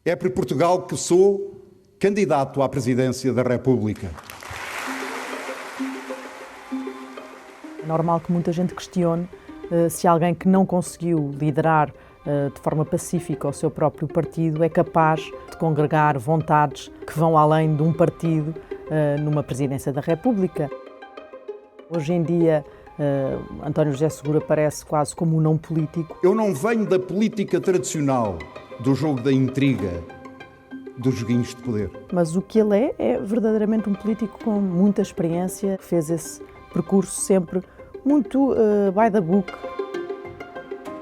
É por Portugal que sou candidato à presidência da República. É normal que muita gente questione se alguém que não conseguiu liderar de forma pacífica o seu próprio partido é capaz de congregar vontades que vão além de um partido numa presidência da República. Hoje em dia, António José Seguro aparece quase como um não político. Eu não venho da política tradicional, do jogo da intriga, dos joguinhos de poder. Mas o que ele é verdadeiramente um político com muita experiência, que fez esse percurso sempre muito by the book.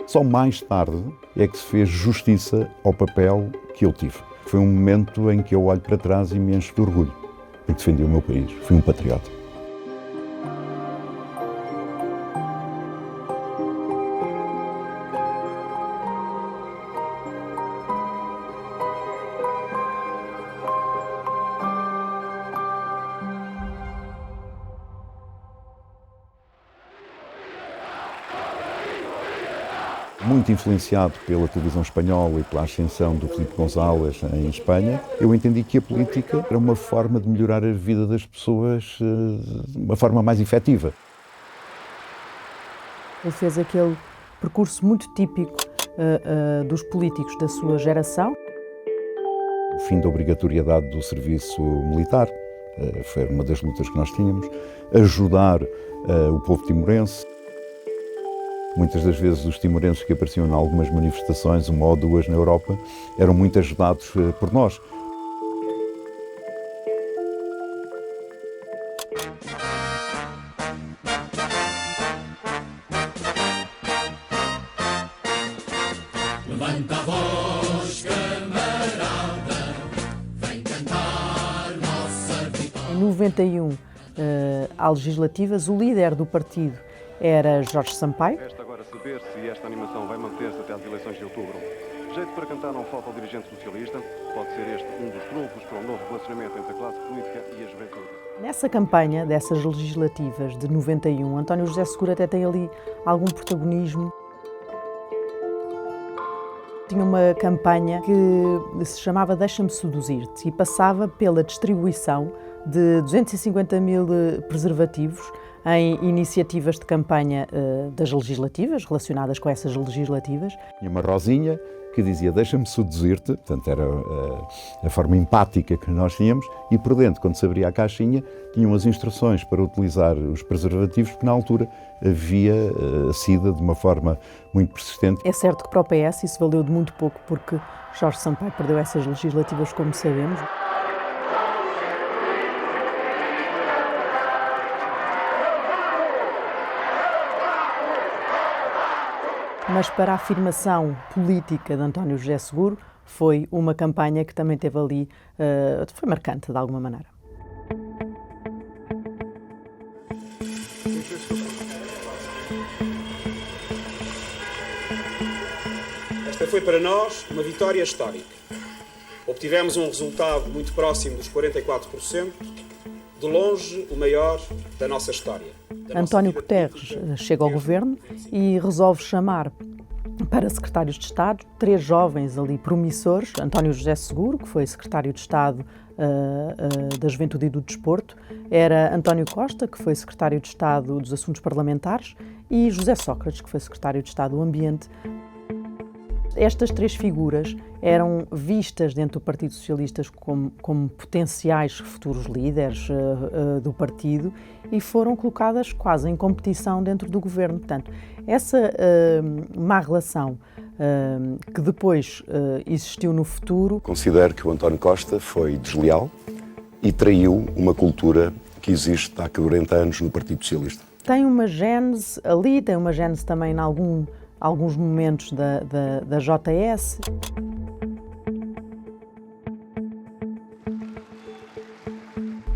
Só mais tarde é que se fez justiça ao papel que eu tive. Foi um momento em que eu olho para trás e me encho de orgulho, porque defendi o meu país, fui um patriota. Muito influenciado pela televisão espanhola e pela ascensão do Filipe González em Espanha, eu entendi que a política era uma forma de melhorar a vida das pessoas de uma forma mais efetiva. Ele fez aquele percurso muito típico dos políticos da sua geração. O fim da obrigatoriedade do serviço militar foi uma das lutas que nós tínhamos. Ajudar o povo timorense. Muitas das vezes os timorenses que apareciam em algumas manifestações, uma ou duas na Europa, eram muito ajudados por nós. Levanta a voz, camarada, vem cantar nossa vitória. Em 91, há legislativas, o líder do partido era Jorge Sampaio. Resta agora saber se esta animação vai manter-se até às eleições de outubro. Jeito para cantar não falta ao dirigente socialista. Pode ser este um dos trunfos para um novo relacionamento entre a classe política e a juventude. Nessa campanha dessas legislativas de 91, António José Seguro até tem ali algum protagonismo. Tinha uma campanha que se chamava Deixa-me Seduzir-te e passava pela distribuição de 250 mil preservativos em iniciativas de campanha das legislativas, relacionadas com essas legislativas. Tinha uma rosinha que dizia deixa-me seduzir-te, portanto era a forma empática que nós tínhamos, e por dentro, quando se abria a caixinha, tinham as instruções para utilizar os preservativos, porque na altura havia a SIDA de uma forma muito persistente. É certo que para o PS isso valeu de muito pouco, porque Jorge Sampaio perdeu essas legislativas, como sabemos. Mas para a afirmação política de António José Seguro foi uma campanha que também teve ali, foi marcante de alguma maneira. Esta foi para nós uma vitória histórica. Obtivemos um resultado muito próximo dos 44%, de longe o maior da nossa história. António Guterres chega ao governo e resolve chamar para secretários de Estado 3 jovens ali promissores. António José Seguro, que foi secretário de Estado da Juventude e do Desporto, era António Costa, que foi secretário de Estado dos Assuntos Parlamentares, e José Sócrates, que foi secretário de Estado do Ambiente. Estas 3 figuras eram vistas dentro do Partido Socialista como potenciais futuros líderes do partido e foram colocadas quase em competição dentro do governo. Portanto, essa má relação que depois existiu no futuro... Considero que o António Costa foi desleal e traiu uma cultura que existe há 40 anos no Partido Socialista. Tem uma gênese ali, tem uma gênese também em alguns momentos da JS.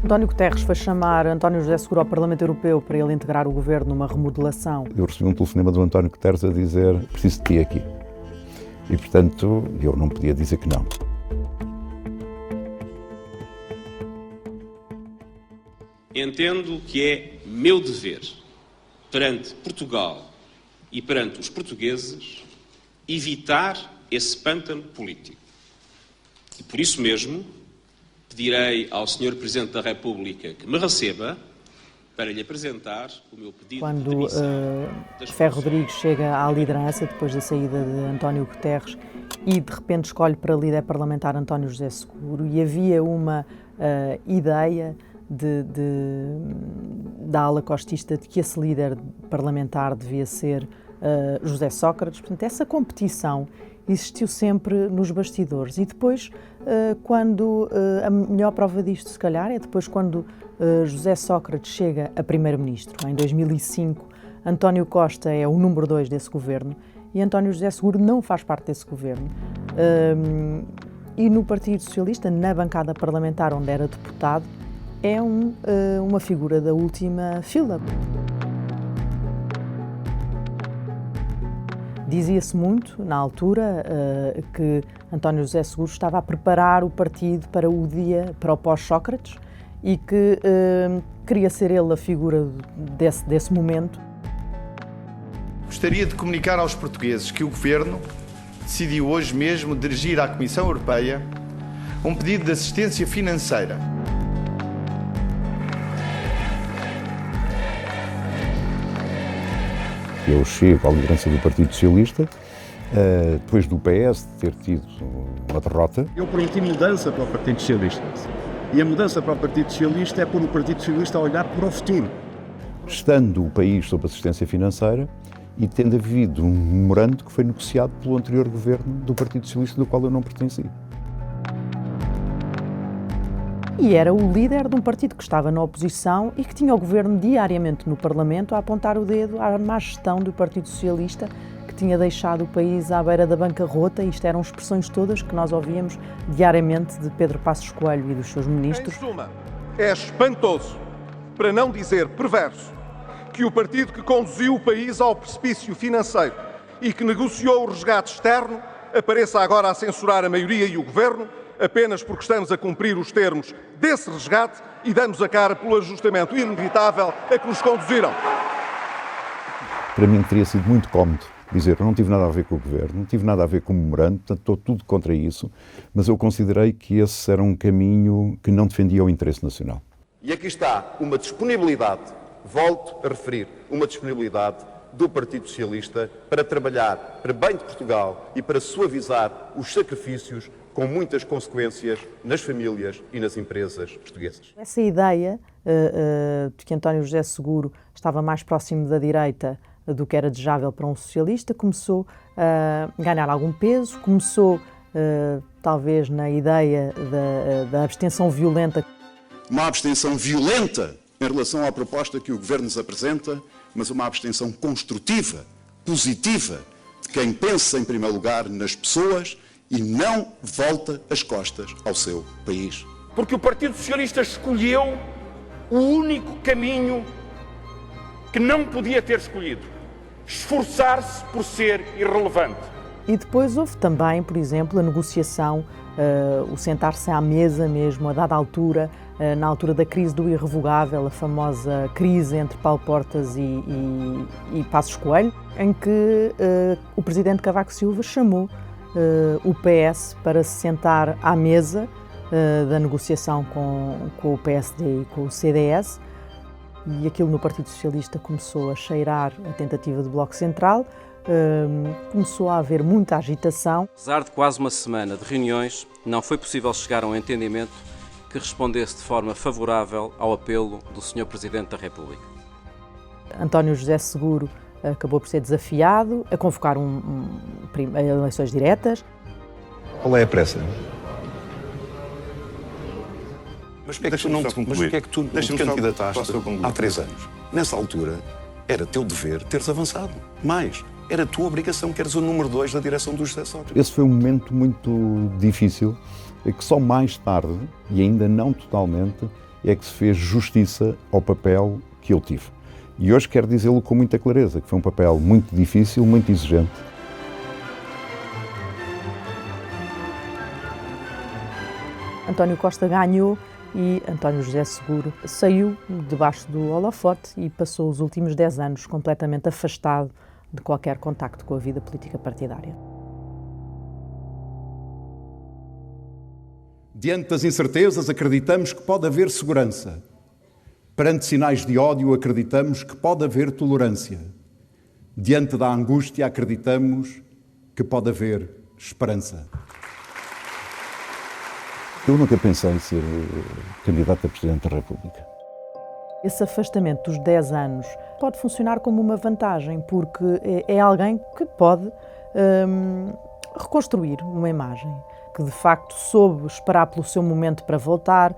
António Guterres foi chamar António José Seguro ao Parlamento Europeu para ele integrar o governo numa remodelação. Eu recebi um telefonema do António Guterres a dizer preciso de ti aqui. E, portanto, eu não podia dizer que não. Entendo que é meu dever, perante Portugal e perante os portugueses, evitar esse pântano político. E por isso mesmo, pedirei ao Sr. Presidente da República que me receba para lhe apresentar o meu pedido de Quando demissão. Ferro Rodrigues chega à liderança, depois da saída de António Guterres, e de repente escolhe para líder parlamentar António José Seguro, e havia uma ideia da ala costista de que esse líder parlamentar devia ser José Sócrates. Portanto, essa competição existiu sempre nos bastidores. E depois, a melhor prova disto, se calhar, é depois quando José Sócrates chega a primeiro-ministro. Em 2005, António Costa é o número 2 desse governo e António José Seguro não faz parte desse governo. E no Partido Socialista, na bancada parlamentar onde era deputado, é uma figura da última fila. Dizia-se muito, na altura, que António José Seguro estava a preparar o partido para o pós-Sócrates e que queria ser ele a figura desse momento. Gostaria de comunicar aos portugueses que o Governo decidiu hoje mesmo dirigir à Comissão Europeia um pedido de assistência financeira. Eu chego à liderança do Partido Socialista, depois do PS ter tido uma derrota. Eu prometi mudança para o Partido Socialista. E a mudança para o Partido Socialista é pôr o Partido Socialista a olhar para o futuro. Estando o país sob assistência financeira e tendo havido um memorando que foi negociado pelo anterior governo do Partido Socialista, do qual eu não pertenci. E era o líder de um partido que estava na oposição e que tinha o governo diariamente no Parlamento a apontar o dedo à má gestão do Partido Socialista, que tinha deixado o país à beira da bancarrota. Isto eram expressões todas que nós ouvíamos diariamente de Pedro Passos Coelho e dos seus ministros. Em suma, é espantoso, para não dizer perverso, que o partido que conduziu o país ao precipício financeiro e que negociou o resgate externo apareça agora a censurar a maioria e o governo apenas porque estamos a cumprir os termos desse resgate e damos a cara pelo ajustamento inevitável a que nos conduziram. Para mim teria sido muito cómodo dizer que não tive nada a ver com o governo, não tive nada a ver com o memorando, portanto estou tudo contra isso, mas eu considerei que esse era um caminho que não defendia o interesse nacional. E aqui está uma disponibilidade, volto a referir, uma disponibilidade do Partido Socialista para trabalhar para bem de Portugal e para suavizar os sacrifícios com muitas consequências nas famílias e nas empresas portuguesas. Essa ideia de que António José Seguro estava mais próximo da direita do que era desejável para um socialista começou a ganhar algum peso, começou talvez na ideia da abstenção violenta. Uma abstenção violenta em relação à proposta que o Governo nos apresenta, mas uma abstenção construtiva, positiva, de quem pensa em primeiro lugar nas pessoas e não volta as costas ao seu país. Porque o Partido Socialista escolheu o único caminho que não podia ter escolhido: esforçar-se por ser irrelevante. E depois houve também, por exemplo, a negociação, o sentar-se à mesa mesmo, a dada altura, na altura da crise do irrevogável, a famosa crise entre Paulo Portas e Passos Coelho, em que o presidente Cavaco Silva chamou o PS para se sentar à mesa da negociação com o PSD e com o CDS, e aquilo no Partido Socialista começou a cheirar a tentativa do Bloco Central, começou a haver muita agitação. Apesar de quase uma semana de reuniões, não foi possível chegar a um entendimento que respondesse de forma favorável ao apelo do Sr. Presidente da República. António José Seguro acabou por ser desafiado a convocar eleições diretas. Qual é a pressa? Mas o que é que tu não te candidataste há 3 anos? Nessa altura, era teu dever teres avançado. Mais, era tua obrigação, que eres o número 2 da direção do José Sócrates. Esse foi um momento muito difícil, que só mais tarde, e ainda não totalmente, é que se fez justiça ao papel que eu tive. E hoje quero dizê-lo com muita clareza, que foi um papel muito difícil, muito exigente. António Costa ganhou e António José Seguro saiu debaixo do holofote e passou os últimos 10 anos completamente afastado de qualquer contacto com a vida política partidária. Diante das incertezas, acreditamos que pode haver segurança. Perante sinais de ódio, acreditamos que pode haver tolerância. Diante da angústia, acreditamos que pode haver esperança. Eu nunca pensei em ser candidato a Presidente da República. Esse afastamento dos 10 anos pode funcionar como uma vantagem, porque é alguém que pode reconstruir uma imagem, que de facto soube esperar pelo seu momento para voltar,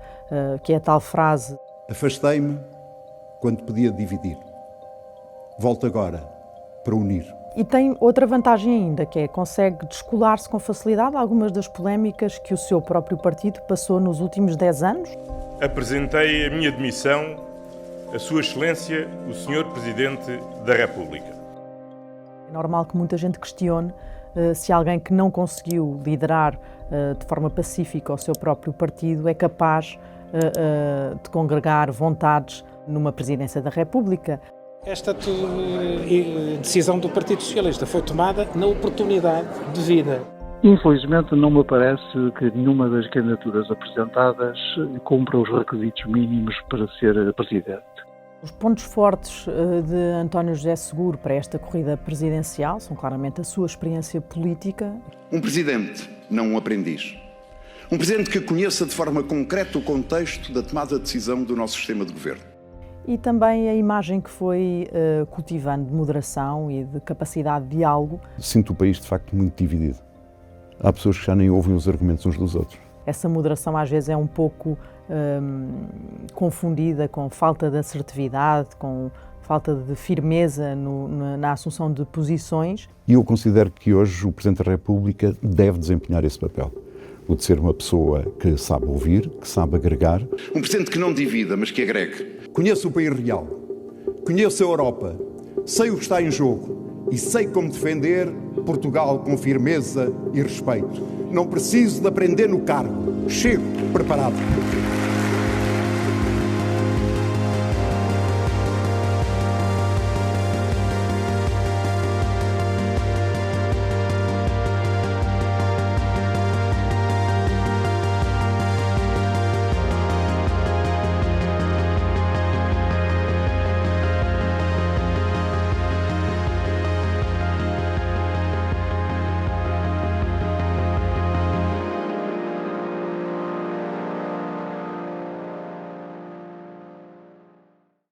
que é a tal frase: afastei-me quando podia dividir. Volto agora para unir. E tem outra vantagem ainda, que é consegue descolar-se com facilidade de algumas das polémicas que o seu próprio partido passou nos últimos 10 anos. Apresentei a minha demissão a Sua Excelência, o Sr. Presidente da República. É normal que muita gente questione se alguém que não conseguiu liderar de forma pacífica o seu próprio partido é capaz de congregar vontades numa presidência da República. Esta decisão do Partido Socialista foi tomada na oportunidade devida. Infelizmente, não me parece que nenhuma das candidaturas apresentadas cumpra os requisitos mínimos para ser presidente. Os pontos fortes de António José Seguro para esta corrida presidencial são claramente a sua experiência política. Um presidente, não um aprendiz. Um presidente que conheça de forma concreta o contexto da tomada de decisão do nosso sistema de governo. E também a imagem que foi cultivando de moderação e de capacidade de diálogo. Sinto o país, de facto, muito dividido. Há pessoas que já nem ouvem os argumentos uns dos outros. Essa moderação às vezes é um pouco confundida com falta de assertividade, com falta de firmeza na assunção de posições. E eu considero que hoje o Presidente da República deve desempenhar esse papel. O de ser uma pessoa que sabe ouvir, que sabe agregar. Um Presidente que não divida, mas que agregue. Conheço o país real, conheço a Europa, sei o que está em jogo e sei como defender Portugal com firmeza e respeito. Não preciso de aprender no cargo, chego preparado.